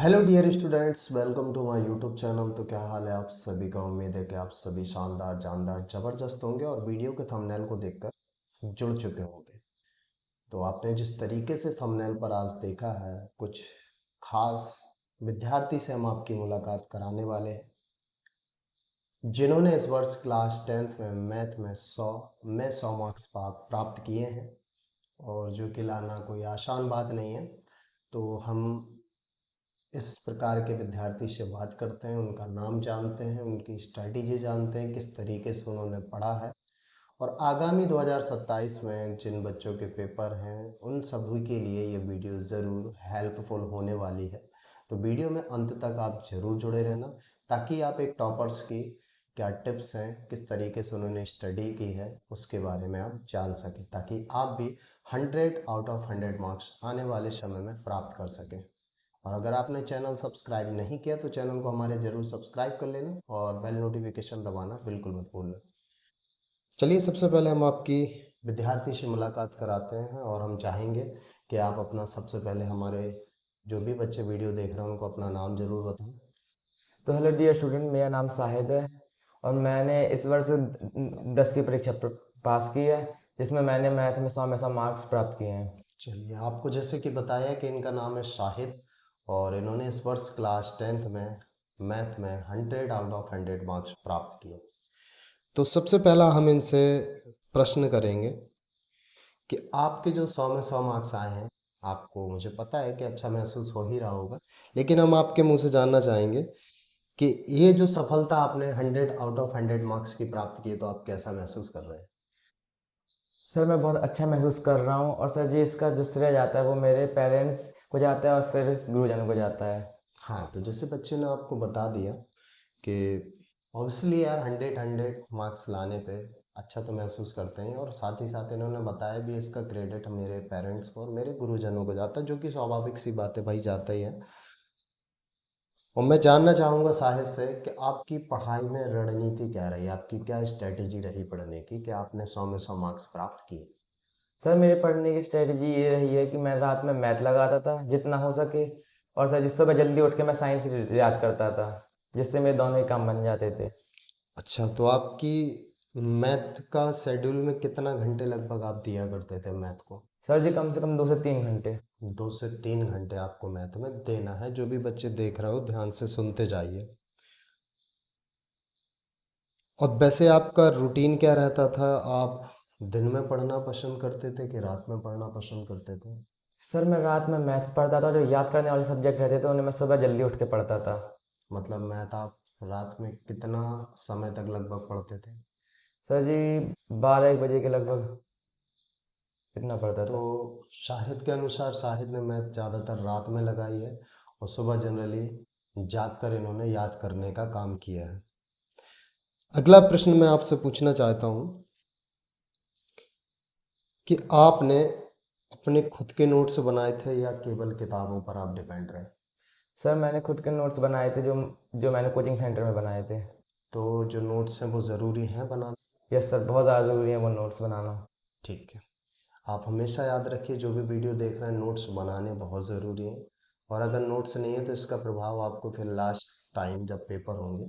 Hello dear students, welcome to my YouTube channel. तो क्या हाल है आप सभी का। उम्मीद है कि आप सभी शानदार जानदार ज़बरदस्त होंगे और वीडियो के थंबनेल को देखकर जुड़ चुके होंगे। तो आपने जिस तरीके से थंबनेल पर आज देखा है, कुछ खास विद्यार्थी से हम आपकी मुलाकात कराने वाले हैं जिन्होंने इस वर्ष क्लास 10th में मैथ में 100 मार्क्स प्राप्त किए हैं, और जो कि लाना कोई आसान बात नहीं है। तो हम इस प्रकार के विद्यार्थी से बात करते हैं, उनका नाम जानते हैं, उनकी स्ट्रैटेजी जानते हैं, किस तरीके से उन्होंने पढ़ा है, और आगामी 2027 में जिन बच्चों के पेपर हैं उन सभी के लिए ये वीडियो ज़रूर हेल्पफुल होने वाली है। तो वीडियो में अंत तक आप ज़रूर जुड़े रहना, ताकि आप एक टॉपर्स की क्या टिप्स हैं, किस तरीके से उन्होंने स्टडी की है, उसके बारे में आप जान सकें, ताकि आप भी 100 आउट ऑफ 100 मार्क्स आने वाले समय में प्राप्त कर सकें। और अगर आपने चैनल सब्सक्राइब नहीं किया तो चैनल को हमारे ज़रूर सब्सक्राइब कर लेना और बेल नोटिफिकेशन दबाना बिल्कुल मत भूलना। चलिए, सबसे पहले हम आपकी विद्यार्थी से मुलाकात कराते हैं, और हम चाहेंगे कि आप अपना सबसे पहले हमारे जो भी बच्चे वीडियो देख रहे हैं उनको अपना नाम ज़रूर बताएं। तो हेलो डियर स्टूडेंट, मेरा नाम शाहिद है और मैंने इस वर्ष 10 की परीक्षा पास की है, जिसमें मैंने मैथ में 100 मार्क्स प्राप्त किए हैं। चलिए, आपको जैसे कि बताया कि इनका नाम है शाहिद, और इन्होंने इस वर्ष क्लास 10th में मैथ में 100 आउट ऑफ 100 मार्क्स प्राप्त किए। तो सबसे पहला हम इनसे प्रश्न करेंगे कि आपके जो 100 में 100 मार्क्स आए हैं, आपको मुझे पता है कि अच्छा महसूस हो ही रहा होगा, लेकिन हम आपके मुंह से जानना चाहेंगे कि ये जो सफलता आपने 100 आउट ऑफ 100 मार्क्स की प्राप्त की है, तो आप कैसा महसूस कर रहे हैं। सर, मैं बहुत अच्छा महसूस कर रहा हूँ और सर जी, इसका जो श्रेय जाता है वो मेरे पेरेंट्स को जाता है और फिर गुरुजनों को जाता है। हाँ, तो जैसे बच्चे ने आपको बता दिया कि ऑब्वियसली यार 100 मार्क्स लाने पे अच्छा तो महसूस करते हैं, और साथ ही साथ इन्होंने बताया भी इसका क्रेडिट मेरे पेरेंट्स को और मेरे गुरुजनों को जाता है, जो कि स्वाभाविक सी बात है भाई, जाता ही है। और मैं जानना चाहूँगा साहिद से कि आपकी पढ़ाई में रणनीति क्या रही, आपकी क्या स्ट्रेटेजी रही पढ़ने की कि आपने 100 में 100 मार्क्स प्राप्त किए। सर, मेरे पढ़ने की स्ट्रेटजी ये रही है कि मैं रात में मैथ लगाता था जितना हो सके, और सर जिस सुबह जल्दी उठ के मैं साइंस याद करता था, जिससे मेरे दोनों ही काम बन जाते थे। अच्छा, तो आपकी मैथ का शेड्यूल में कितना घंटे लगभग आप दिया करते थे मैथ को। सर जी, कम से कम 2 से 3 घंटे। 2 से 3 घंटे आपको मैथ में देना है। जो भी बच्चे देख रहे हो ध्यान से सुनते जाइए। और वैसे आपका रूटीन क्या रहता था, आप दिन में पढ़ना पसंद करते थे कि रात में पढ़ना पसंद करते थे। सर, मैं रात में मैथ पढ़ता था, जो याद करने वाले सब्जेक्ट रहते थे उन्हें मैं सुबह जल्दी उठ के पढ़ता था। मतलब मैथ आप रात में कितना समय तक लगभग पढ़ते थे। सर जी, 12-1 बजे के लगभग इतना पढ़ता तो था। शाहिद के अनुसार शाहिद ने मैथ ज़्यादातर रात में लगाई है, और सुबह जनरली जाग कर इन्होंने याद करने का काम किया है। अगला प्रश्न मैं आपसे पूछना चाहता हूँ कि आपने अपने खुद के नोट्स बनाए थे या केवल किताबों पर आप डिपेंड रहे। सर, मैंने खुद के नोट्स बनाए थे, जो जो मैंने कोचिंग सेंटर में बनाए थे। तो जो नोट्स हैं वो ज़रूरी हैं बनाना। यस सर, बहुत ज़्यादा ज़रूरी है वो नोट्स बनाना। ठीक है। आप हमेशा याद रखिए, जो भी वीडियो देख रहे हैं, नोट्स बनाने बहुत ज़रूरी हैं। और अगर नोट्स नहीं है तो इसका प्रभाव आपको फिर लास्ट टाइम जब पेपर होंगे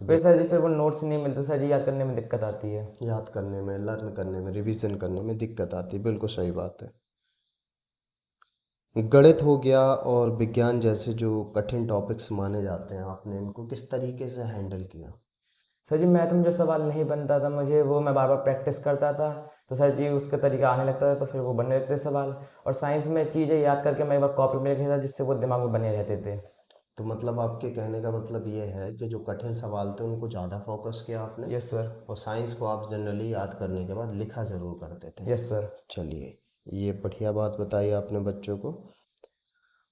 तो फिर सर जी, फिर वो नोट्स नहीं मिलते सर जी, याद करने में दिक्कत आती है। याद करने में, लर्न करने में, रिवीजन करने में दिक्कत आती है। बिल्कुल सही बात है। गणित हो गया और विज्ञान जैसे जो कठिन टॉपिक्स माने जाते हैं, आपने इनको किस तरीके से हैंडल किया। सर जी, मैथ में जो सवाल नहीं बनता था मुझे, वो मैं बार बार प्रैक्टिस करता था, तो सर जी उसका तरीका आने लगता था, तो फिर वो बनने लगते सवाल। और साइंस में चीज़ें याद करके मैं एक बार कॉपी में लिख लेता, जिससे वो दिमाग में बने रहते थे। तो मतलब आपके कहने का मतलब ये है कि जो कठिन सवाल थे उनको ज़्यादा फोकस किया आपने, यस सर। और साइंस को आप जनरली याद करने के बाद लिखा ज़रूर करते थे। Yes sir. चलिए, ये बढ़िया बात बताई आपने बच्चों को।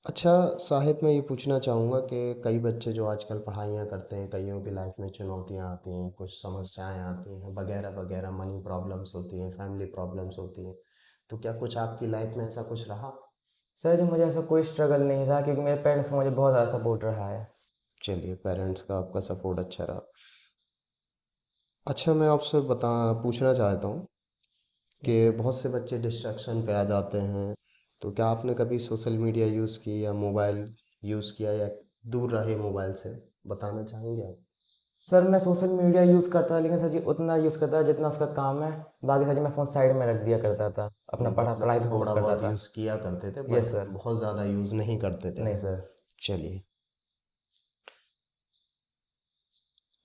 अच्छा साहिद, मैं ये पूछना चाहूँगा कि कई बच्चे जो आजकल पढ़ाइयाँ करते हैं, कईयों की लाइफ में चुनौतियाँ आती हैं, कुछ समस्याएं आती हैं वगैरह वगैरह, मनी प्रॉब्लम्स होती हैं, फैमिली प्रॉब्लम्स होती हैं। तो क्या कुछ आपकी लाइफ में ऐसा कुछ रहा। सर जी, मुझे ऐसा कोई स्ट्रगल नहीं रहा, क्योंकि मेरे पेरेंट्स का मुझे बहुत ज़्यादा सपोर्ट रहा है। चलिए, पेरेंट्स का आपका सपोर्ट अच्छा रहा। अच्छा, मैं आपसे बता पूछना चाहता हूँ यस कि सर। बहुत से बच्चे डिस्ट्रैक्शन पे आ जाते हैं। तो क्या आपने कभी सोशल मीडिया यूज़ की या मोबाइल यूज़ किया या दूर रहे मोबाइल से, बताना चाहेंगे आप? सर मैं सोशल मीडिया यूज़ करता था, लेकिन सर जी उतना यूज़ करता था जितना उसका काम है। बाकी सर जी मैं फ़ोन साइड में रख दिया करता था, अपना पढ़ाई मतलब पे फोकस थोड़ा करता बहुत था। यूज़ किया करते थे यस बट सर। बहुत ज़्यादा यूज़ नहीं करते थे। नहीं सर। चलिए।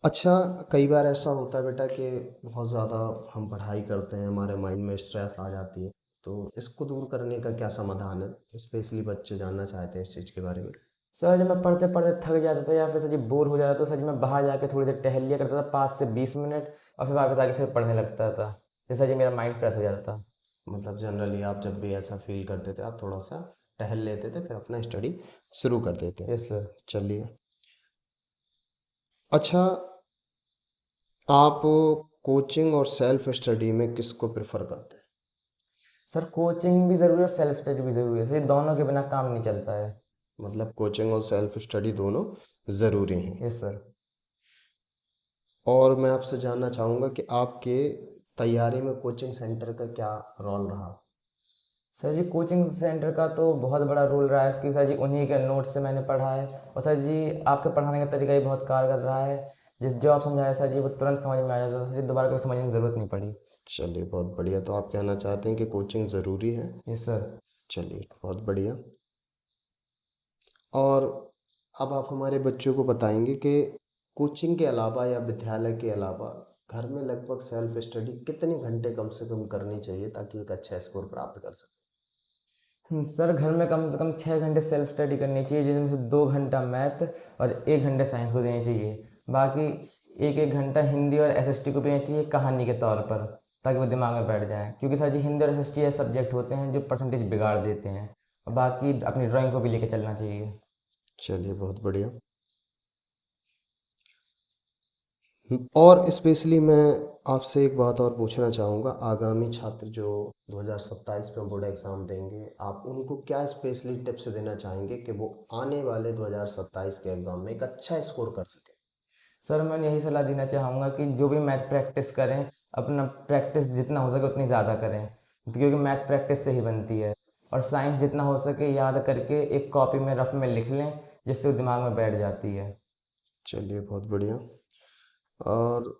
अच्छा, कई बार ऐसा होता है बेटा कि बहुत ज़्यादा हम पढ़ाई करते हैं, हमारे माइंड में स्ट्रेस आ जाती है, तो इसको दूर करने का क्या समाधान है? स्पेशली बच्चे जानना चाहते हैं इस चीज़ के बारे में। सर जब मैं पढ़ते पढ़ते थक जाता था या फिर सर जी बोर हो जाता तो सर जी मैं बाहर जाके थोड़ी देर टहल लिया करता था, 5 से 20 मिनट, और फिर वापस आके फिर पढ़ने लगता था, जिससे सर जी मेरा माइंड फ्रेश हो जाता था। मतलब जनरली आप जब भी ऐसा फील करते थे आप थोड़ा सा टहल लेते थे, फिर अपना स्टडी शुरू कर देते। Yes sir. चलिए। अच्छा, आप कोचिंग और सेल्फ स्टडी में किसको प्रेफर करते हैं? सर कोचिंग भी ज़रूरी है, सेल्फ स्टडी भी ज़रूरी है सर, ये दोनों के बिना काम नहीं चलता है। मतलब कोचिंग और सेल्फ स्टडी दोनों ज़रूरी हैं। Yes sir. और मैं आपसे जानना चाहूँगा कि आपके तैयारी में कोचिंग सेंटर का क्या रोल रहा? सर जी कोचिंग सेंटर का तो बहुत बड़ा रोल रहा है इसकी, सर जी उन्हीं के नोट्स से मैंने पढ़ा है, और सर जी आपके पढ़ाने का तरीका भी बहुत कारगर रहा है। जो आप समझाया सर जी वो तुरंत समझ में आ जाता था, सर जी दोबारा कभी समझने की ज़रूरत नहीं पड़ी। चलिए बहुत बढ़िया। तो आप कहना चाहते हैं कि कोचिंग ज़रूरी है। Yes sir. चलिए बहुत बढ़िया। और अब आप हमारे बच्चों को बताएंगे कि कोचिंग के अलावा या विद्यालय के अलावा घर में लगभग सेल्फ स्टडी कितने घंटे कम से कम करनी चाहिए ताकि एक अच्छा स्कोर प्राप्त कर सके? सर घर में कम से कम 6 घंटे सेल्फ स्टडी करनी चाहिए, जिसमें से 2 घंटा मैथ और 1 घंटे साइंस को देनी चाहिए। बाकी एक एक घंटा हिंदी और एसएसटी को भी देना चाहिए कहानी के तौर पर, ताकि वो दिमाग में बैठ जाए, क्योंकि सर जी हिंदी और एसएसटी ऐसे सब्जेक्ट होते हैं जो परसेंटेज बिगाड़ देते हैं। और बाकी अपनी ड्राइंग को भी लेके चलना चाहिए। चलिए बहुत बढ़िया। और स्पेशली मैं आपसे एक बात और पूछना चाहूँगा, आगामी छात्र जो 2027 में बोर्ड एग्ज़ाम देंगे, आप उनको क्या स्पेशली टिप्स देना चाहेंगे कि वो आने वाले 2027 के एग्ज़ाम में एक अच्छा स्कोर कर सकें? सर मैं यही सलाह देना चाहूँगा कि जो भी मैथ प्रैक्टिस करें, अपना प्रैक्टिस जितना हो सके उतनी ज़्यादा करें, क्योंकि मैथ प्रैक्टिस से ही बनती है। और साइंस जितना हो सके याद करके एक कॉपी में रफ में लिख लें, जिससे वो दिमाग में बैठ जाती है। चलिए बहुत बढ़िया। और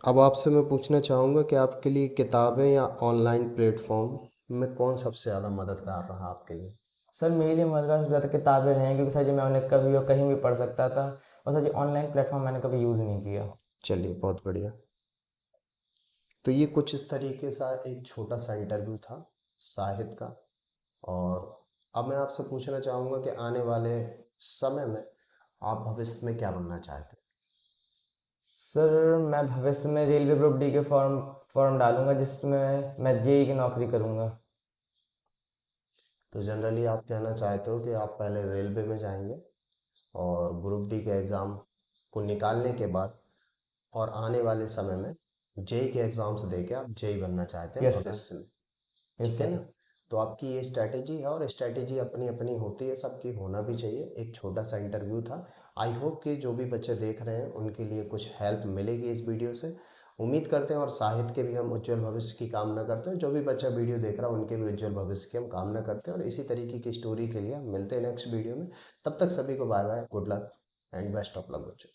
अब आपसे मैं पूछना चाहूँगा कि आपके लिए किताबें या ऑनलाइन प्लेटफॉर्म में कौन सबसे ज़्यादा मददगार रहा आपके लिए? सर मेरे लिए मददगार सबसे ज़्यादा किताबें रहें, क्योंकि सर जी मैं उन्हें कभी और कहीं भी पढ़ सकता था, और सर जी ऑनलाइन प्लेटफॉर्म मैंने कभी यूज़ नहीं किया। चलिए बहुत बढ़िया। तो ये कुछ इस तरीके सा एक छोटा सा इंटरव्यू था साहित्य का। और अब मैं आपसे पूछना चाहूँगा कि आने वाले समय में आप भविष्य में क्या बनना चाहते हैं? सर मैं भविष्य में रेलवे ग्रुप डी के फॉर्म फॉर्म डालूंगा, जिसमें मैं जेई की नौकरी करूंगा। तो जनरली आप कहना चाहते हो कि आप पहले रेलवे में जाएंगे और ग्रुप डी के एग्ज़ाम को निकालने के बाद और आने वाले समय में जेई के एग्ज़ाम्स दे के आप जेई बनना चाहते हैं यस सर। भविष्य में। यस ठीक है सर। ना? तो आपकी ये स्ट्रैटेजी है और स्ट्रैटेजी अपनी अपनी होती है, सबकी होना भी चाहिए। एक छोटा सा इंटरव्यू था। आई होप कि जो भी बच्चे देख रहे हैं उनके लिए कुछ हेल्प मिलेगी इस वीडियो से, उम्मीद करते हैं। और साहित्य के भी हम उज्जवल भविष्य की कामना करते हैं। जो भी बच्चा वीडियो देख रहा है उनके भी उज्जवल भविष्य की हम कामना करते हैं। और इसी तरीके की स्टोरी के लिए हम मिलते हैं नेक्स्ट वीडियो में। तब तक सभी को bye bye, good luck and best of luck बच्चों।